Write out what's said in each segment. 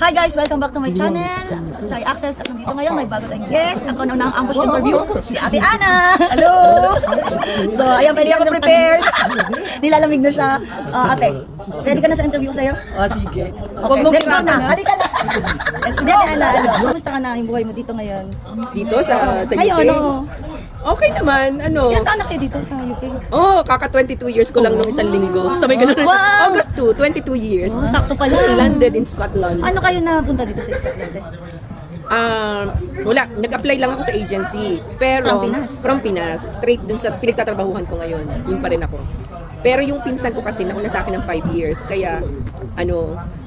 Hi guys! Welcome back to my channel, Chai Access. At nandito ngayon, may bago tayong guest. Ako na unang ambush interview, si Ate Ana! Hello! So, ayan, pwede ako prepared. Nilalamig na siya. Ate, ready ka na sa interview ko sa'yo? Sige. Okay, let's go na! Halika na! Let's go! Ate Ana, kumusta ka na yung buhay mo dito ngayon? Dito sa UK? Ngayon, Okay naman, ano. Ilan taon na kayo dito sa UK? Oh, kaka 22 years ko lang nung isang linggo. Sabay ganun na sa August 2, 22 years. Sakto pala. Landed in Scotland. Ano kayo napunta dito sa Scotland? Wala, nag-apply lang ako sa agency. Pero, From Pinas? From Pinas. Straight dun sa pinagtatrabahuhan ko ngayon. Yun pa rin ako. Pero yung pinsan ko kasi nauna sa akin ng 5 years. Kaya,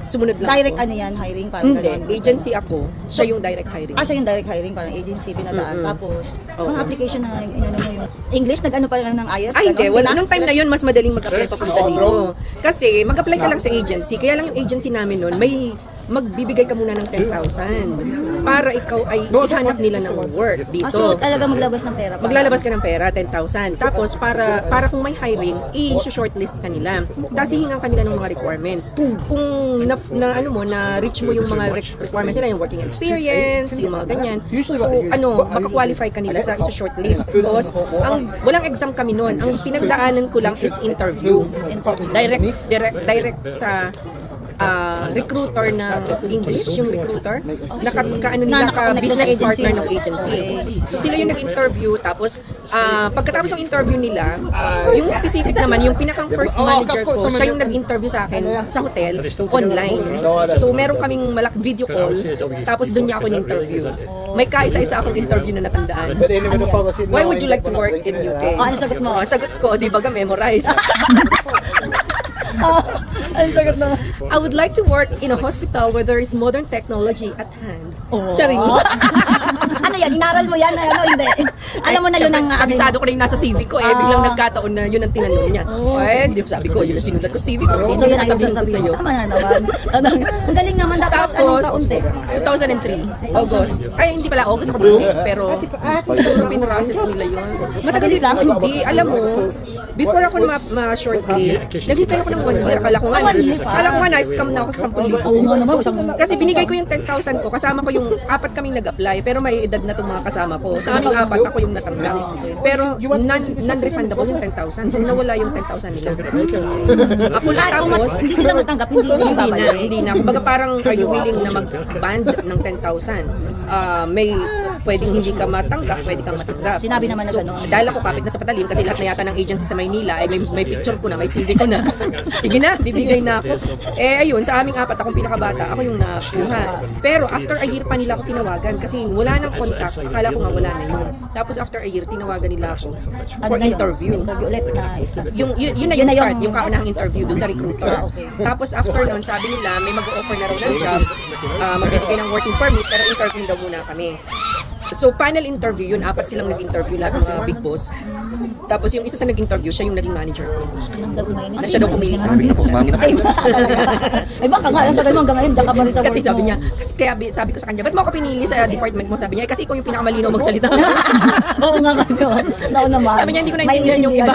sumunod lang Direct ako. yan, hiring? Parang Hindi, ganun. Agency ako. Siya yung direct hiring. Siya yung direct hiring, parang agency, pinadaan. Tapos, mga application na inano mo yung English, nag-ano pa lang ng IELTS? Ay, hindi. Wala. Nung time na yun, mas madaling mag-apply pa punta dito. Kasi, mag-apply ka lang sa agency. Kaya lang yung agency namin nun, may magbibigay ka muna ng 10,000 para ikaw ay ihanap nila ng work dito. So, talaga maglabas ng pera? Maglalabas ka ng pera, 10,000. Tapos, para kung may hiring, i-shortlist ka nila. Tapos, hihingan ka nila ng mga requirements. Kung na-reach mo yung mga requirements nila, yung working experience, yung mga ganyan. So, makakwalify ka nila sa isa-shortlist. Tapos, walang exam kami noon. Ang pinagdaanan ko lang is interview. Direct sa recruiter na English, yung recruiter, business partner ng agency. So sila yung nag-interview, tapos pagkatapos ng interview nila, yung specific naman, yung pinakang first manager ko, siya yung nag-interview sa akin sa hotel, online. So meron kaming video call, tapos doon niya ako in-interview. May kaisa-isa akong interview na natandaan. Why would you like to work in UK? Ano sagot mo? Ang sagot ko, di ba memorize? Ano sagot mo? I would like to work in a hospital where there is modern technology at hand. Charing. Ano yan? Inaral mo yan? Hindi. Alam mo na yun ang... Kabisado ko na yung nasa CV ko biglang nagkataon na yun ang tinanong niya. Di ko sabi ko, yun ang sinulat ko CV ko. So yun ang sasabihin ko sa'yo. Tama na naman. Ang galing naman. Tapos anong taon? 2003, August. Ay, hindi pala August ako doon pero siguro pinrocess nila yun. Matagal lang. Hindi, alam mo, before ako ma-shortlist, naghintay ako ng 1 year. Akala ko nga na-scam na ako sa 10,000. Kasi binigay ko yung 10,000 ko, kasama ko yung 4 kaming nag-apply, pero may edad na itong mga kasama ko. Sa aming 4, ako yung natanggap. Pero non-refundable yung 10,000. So nawala yung 10,000 nila. Ako lang tapos, hindi sila matanggap, hindi na. Kumbaga parang, are you willing na mag-band ng 10,000? May pwedeng hindi ka matanggap, pwede kang matanggap. Sinabi naman na gano'n. Dahil ako kapit na sa patalim, kasi lahat na yata ng agency sa Maynila, ay may picture ko na, may CV ko na. Sige na, bibigay na ako. Ayun, sa aming 4, akong pinakabata, ako yung nakuha. Pero after a year pa nila ako tinawagan kasi wala nang contact. Akala ko nga wala na yun. Tapos after a year, tinawagan nila ako for interview. Interview ulit na yun na yung start, yung kaunahang interview dun sa recruiter. Tapos after nun, sabi nila, may mag-offer na raw ng job, magbibigay ng working permit, pero interview daw muna kami. So, panel interview, yun, 4 silang nag-interview, lahat ng mga big boss. Tapos yung isa sa nag-interview, siya yung naging manager ko. Na siya daw pumili sa akin. Ay baka nga, ang tagal mo hanggang ngayon, diyan ka pa rin sa work. Kasi sabi niya, kaya sabi ko sa kanya, ba't mo ako pinili sa department mo? Sabi niya, kasi ikaw yung pinakamalinaw magsalita. Oo nga kayo. Tao naman. Sabi niya, hindi ko naintindihan yung iba.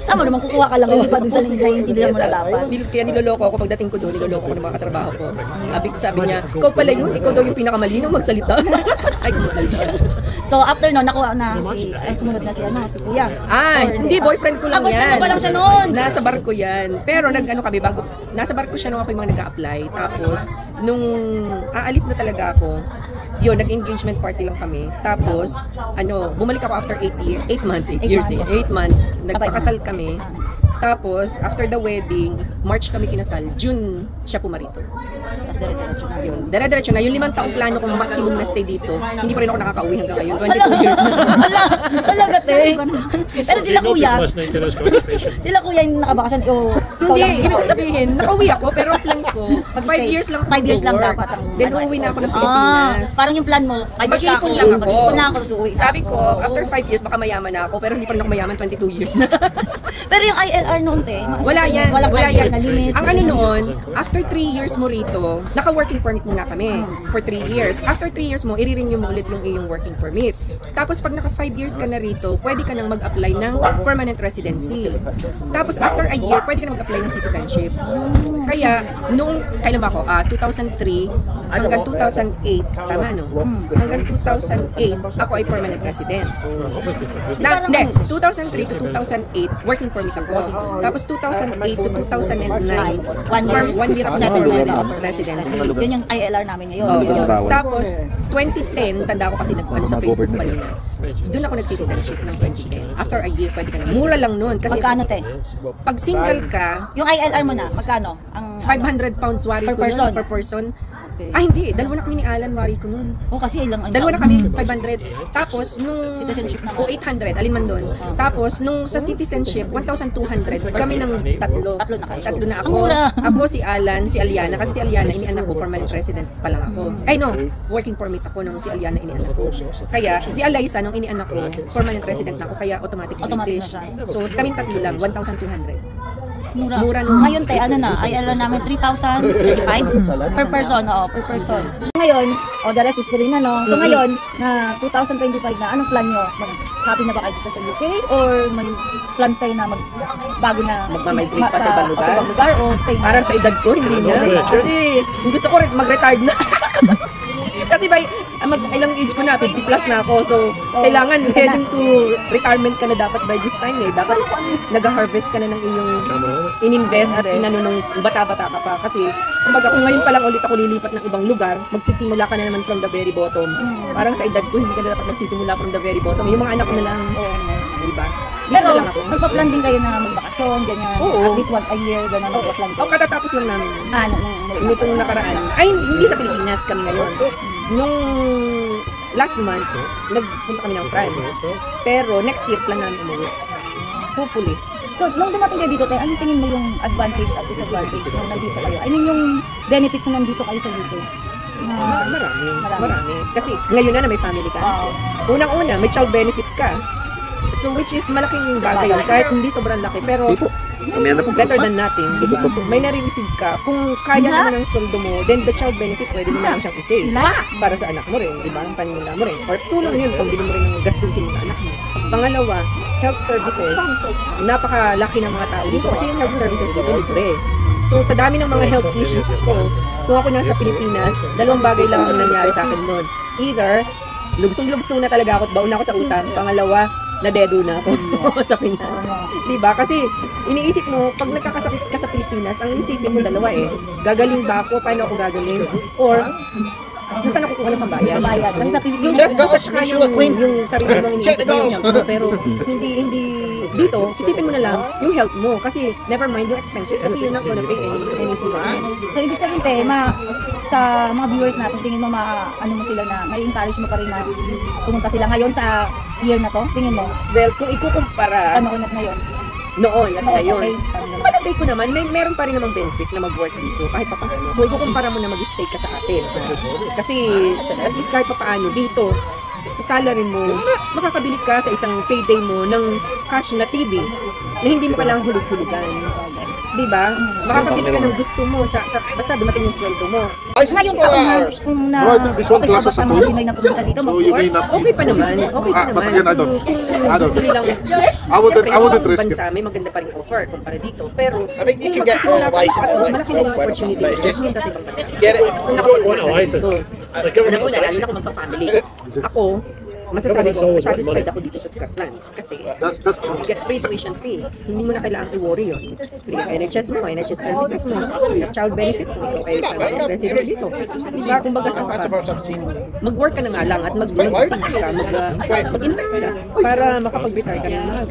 Tama naman, kukuha ka lang, hindi pa dun sa naiintindihan mo na dapat. Kaya niloloko ako, pagdating ko doon, niloloko ko ng mga katrabaho ko. Sabi niya, ikaw pala yun, ikaw daw yung pinakamalinaw magsalita. So after no, nakuha na sumunod na si Kuya. Hindi, boyfriend ko lang yan. Pa lang siya noon. Nasa barko yan. Pero kami nasa barko siya nung ako yung mga nag-a-apply. Tapos nung aalis na talaga ako, yun, nag-engagement party lang kami. Tapos bumalik ako after 8 months. Nagpakasal kami. Tapos, after the wedding, March kami kinasal, June siya pumarito. Tapos dire-diretso na. Yun, dire-diretso na. Yung 5 taong plano kong maximum na stay dito, hindi pa rin ako nakaka-uwi hanggang ngayon. 22 years na. Talaga, te. Pero sila kuya yung nakabakasyon. Hindi, ibig sabihin, nakauwi ako, pero ang plan ko, 5 years lang 5 years lang dapat. Then uuwi na ako ng Pilipinas. Parang yung plan mo, 5 years mag-iipon lang ako. Mag-iipon lang ako, so uwi. Sabi ko, after 5 years, baka mayaman na ako, pero hindi pa rin ako mayaman, 22 years na. Pero yung ILR noon, te, Wala yan. Walang Wala time yan. na limit. Ang ano noon, after 3 years mo rito, naka-working permit muna kami for 3 years. After 3 years mo, i-renew mo ulit yung iyong working permit. Tapos pag naka 5 years ka na rito, pwede ka nang mag-apply ng permanent residency. Tapos after a year, pwede ka nang mag-apply ng citizenship. Kaya, nung, kailan ba ako? 2003 hanggang 2008, tama no? Hanggang 2008, ako ay permanent resident. Hindi, 2003 to 2008, working permit ako. Tapos 2008 to 2009, 1 year ako sa permanent residency. Yun yung ILR namin ngayon. Tapos, 2010, tanda ko kasi nag-ano sa Facebook kanina. Doon ako nag-citizenship ng 2010. After a year, pwede ka na. Mura lang noon. Kasi Magkano, te? pag single ka, Yung ILR mo na, magkano? Ang 500 pounds wari Per ko person? per person. Hindi. Dalawa na kami ni Alan, wari ko noon. Oh, kasi ilang Dalawa na kami, 500. Tapos, nung Citizenship na. o 800, alin man doon. Tapos, nung sa citizenship, 1,200. Kami ng tatlo. Tatlo na kayo. Tatlo na Ang ako. mura. Ako, si Alan, si Aliana. Kasi si Aliana, inianak ko, permanent resident pa lang ako. Ay, no. Working permit ako nung si Aliana inianak ko. Kaya, si Alaysa, nung inianak ko, permanent resident na ako. Kaya, automatic Automatic English. na siya. So, kaming tatlo lang, 1,200. Mura. Mura nun. Ngayon, te, ano na, ILR namin 3,035 per person, per person. Ngayon, the rest is free na, no? So ngayon, na 2025 na, anong plan nyo? Happy na ba kayo dito sa UK? Or may plan kayo na bago na Magmamigrate pa sa ibang lugar? lugar? O stay na? Parang sa edad ko, hindi na. Kasi gusto ko rin mag-retard na. Kasi by ilang age ko na, 50 plus na ako. So, kailangan heading to retirement ka na dapat by this time eh. Dapat nag-harvest ka na ng iyong in-invest at inano nung bata-bata ka pa. Kasi, kumbaga kung ngayon pa lang ulit ako lilipat ng ibang lugar, magsisimula ka na naman from the very bottom. Parang sa edad ko, hindi ka na dapat magsisimula from the very bottom. Yung mga anak ko na lang, diba? Pero, Dito lang ako. magpa-plan din kayo na magbakasyon, ganyan. Oo. At least once a year, ganyan magpa-plan O kayo. katatapos lang namin. Nitong nakaraan. Ay, hindi sa Pilipinas kami ngayon. Nung last month, nagpunta kami ng France. Pero next year plan namin umuwi. Hopefully. So, nung dumating kayo dito, anong tingin mo yung advantage at disadvantage nung nandito kayo? I mean, yung benefits nung nandito kayo sa UK? Marami. Kasi ngayon na may family ka. Unang-una, may child benefit ka. So which is malaking bagay yun. Kahit hindi sobrang laki. Pero better than nothing. May nare-receive ka. Kung kaya naman ang sweldo mo, then the child benefit pwede mo naman siyang i-save. Para sa anak mo rin, di ba? Ang panimula mo rin. Or tulong yun kung bili mo rin ng gastusin sa anak mo. Pangalawa, health services. Napakalaki ng mga tao dito. Kasi yung health services dito libre. So sa dami ng mga health issues ko, kung ako nasa Pilipinas, dalawang bagay lang ang nangyari sa akin noon. Either, lugsong-lugsong na talaga ako at baon ako sa utang. Pangalawa, nadedo na ako sa Pinas. Diba? Kasi iniisip mo, pag nagkakasakit ka sa Pilipinas, ang isipin mo dalawa eh. Gagaling ba ako? Paano ako gagaling? Or, saan ako kukuha ng pambayad? Bayad. Kasi sa Pilipinas, Yung sarili mong iniisip mo yung health mo. Pero hindi dito, isipin mo na lang yung health mo. Kasi never mind yung expenses. Kasi you're not gonna pay anything. so, ibig sabihin, te, sa mga viewers natin, tingin mo ano mo sila na, may encourage mo pa rin na pumunta sila ngayon sa year na to? Tingin mo? Well, kung ikukumpara Ano ulit ngayon? noon at ngayon, Okay. malagay ko naman, meron pa rin namang benefit na mag-work dito kahit pa paano. Kung ikukumpara mo na mag-stay ka sa atin. Kasi at least kahit pa paano dito, sa salary mo, makakabili ka sa isang payday mo ng cash na TV na hindi mo palang hulog-hulugan. Diba? Makakabili ka ng gusto mo basta dumating yung sweldo mo. Ngayon pa kung na No, I think this one okay classes pa at ba all. sa Pinoy na pumunta dito So you may not. Okay pa naman. Okay pa naman. But again, I don't. Kung gusto nilang, I wouldn't risk it. bansa, may maganda pa rin offer kumpara dito. Pero, I mean, you can get a license like malaki din yung 12 opportunity. but it's just Pumunta sa ibang bansa. get it. Want a license? The government Una, lalo na kung magpa-family. Ako, masasabi ko, satisfied ako dito sa Scotland. Kasi, That's you get free tuition fee. Hindi mo na kailangan i-worry yun. Free ang NHS mo, NHS services mo, free ang child benefit mo, ikaw ay permanent resident dito. Diba, kumbaga sa That's the first I've seen one. mag-work ka na nga lang at mag-save ka, mag-invest ka para makapag-retire ka na lang.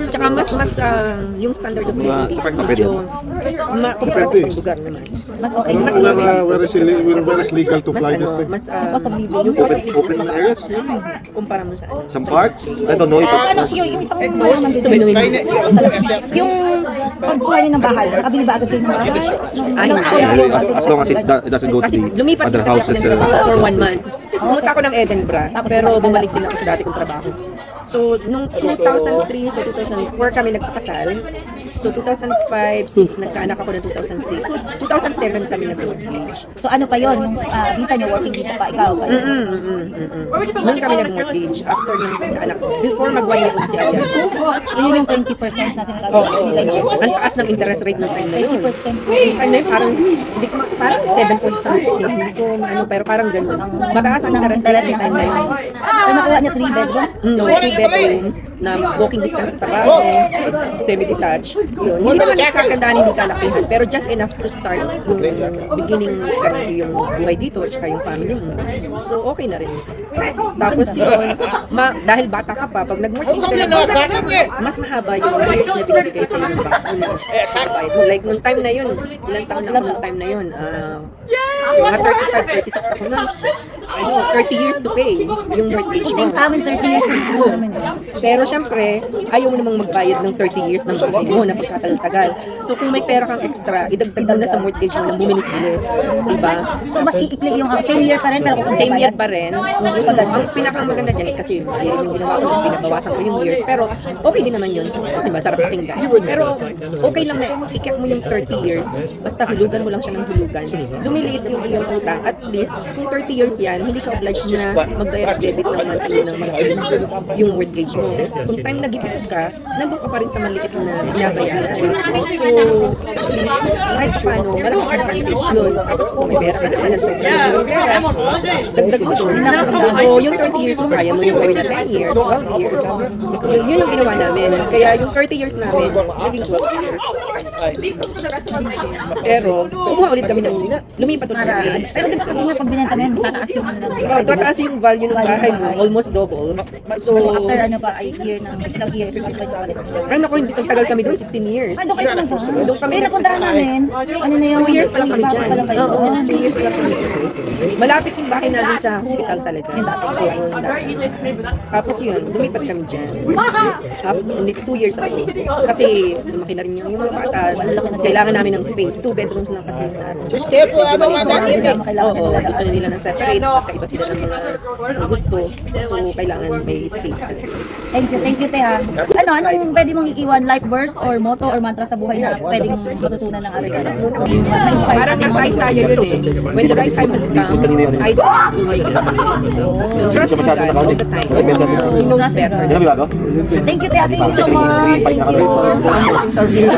Tsaka mas yung standard of living medyo makumpara sa ibang lugar naman. Mas okay. Mas where is legal to fly this thing? mas yung cost of living Open areas? kumpara mo sa ano. Some parks? I don't know if Ano yung isang naman din? Explain it. Yung pagkuha niyo ng bahay, nakabili ba agad kayo ng bahay? as long as it doesn't go to Kasi the lumipat other din kasi ako houses. ng trabaho for 1 month. Pumunta ako ng Edinburgh, pero bumalik din ako sa dati kong trabaho. So, nung 2003, so 2004 kami nagpakasal. So, 2005, 6, nagkaanak ako ng 2006. 2007 kami nag-mortgage. So ano pa yun? Yung visa niyo, working visa pa, ikaw pa yun? Noon kami nag-mortgage after nung nagkaanak ko. Before mag-1 year old si Aya. Yun yung 20% na sinasabi. Ang taas ng interest rate ng time na yun. 20%. Yung time na yun, parang, hindi ko, parang 7 point something. Hindi ko, ano, pero parang ganun. Mataas ang interest rate ng time na yun. So nakuha niya 3 bedroom? No, 2 bedrooms na walking distance sa trabaho, semi-detached. Yun. Hindi naman kakandaan, hindi kalakihan, pero just enough to start yung beginning yung buhay dito at saka yung family mo. So, okay na rin. Tapos yun, dahil bata ka pa, pag nag-mortgage ka na, mas mahaba yung years na binibigay sa yung bayad mo. Like, nung time na yun, ilang taon na ako nung time na yun? Mga 35, 36 ako na. 30 years to pay yung mortgage mo. Same sa amin, 30 years namin. Pero syempre, ayaw mo namang magbayad ng 30 years ng bahay mo na pagkatagal-tagal. So kung may pera kang extra, idagdag mo na sa mortgage mo na bumilis-bilis. Diba? So mas iikli yung same year pa rin, pero kung Same year pa rin. Ang pinakang maganda dyan, kasi yung ginawa ko, pinabawasan ko yung years. Pero okay din naman yun. Kasi masarap pakinggan. Pero okay lang na ikip mo yung 30 years. Basta hulugan mo lang siya ng hulugan. Lumiliit yung iyong utang. At least, kung 30 years yan, hindi ka obliged na mag-direct debit ng monthly ng yung mortgage mo. Kung time nag-ipit ka, nandun ka pa rin sa maliit na binabayaran. So, at least, kahit paano, malaking advantage yun. Tapos kung may pera ka sa kanan sa dagdag mo doon. So, yung 30 years mo, kaya mo yung gawin na 10 years, 12 years. Yun yung ginawa namin. Kaya yung 30 years namin, naging 12 years. Pero, kumuha ulit kami ng lumipat ulit kami. Pero di ba kasi nga pag binenta mo yan, tataas yung ano namin. Tataas yung value ng bahay mo, almost double. So, After ano pa, ay year ng ilang years, ano ko, hindi tagal kami doon, 16 years. Doon kayo naman Doon kami Pero napuntahan namin, ano na yung 2 years pa lang kami dyan. pa lang kayo. Oo, 2 years pa lang kami dyan. Malapit yung bahay namin sa hospital talaga. Oo, dati. Tapos yun, lumipat kami dyan. After, hindi 2 years ako. Kasi lumaki na rin yung mga bata. Kailangan namin ng space. 2 bedrooms lang kasi yung natin. Just careful, ano man natin eh. Oo, gusto nila ng separate. Magkaiba sila ng mga gusto. So, kailangan may space talaga. Thank you, Te ha. Anong pwede mong iiwan, life verse or motto or mantra sa buhay na pwedeng matutunan ng ating Parang nasa Isaiah yun eh. When the right time has come, I don't do it. So trust in God all the time. He knows better. Thank you, Te. Thank you so much. Thank you. Sa interview.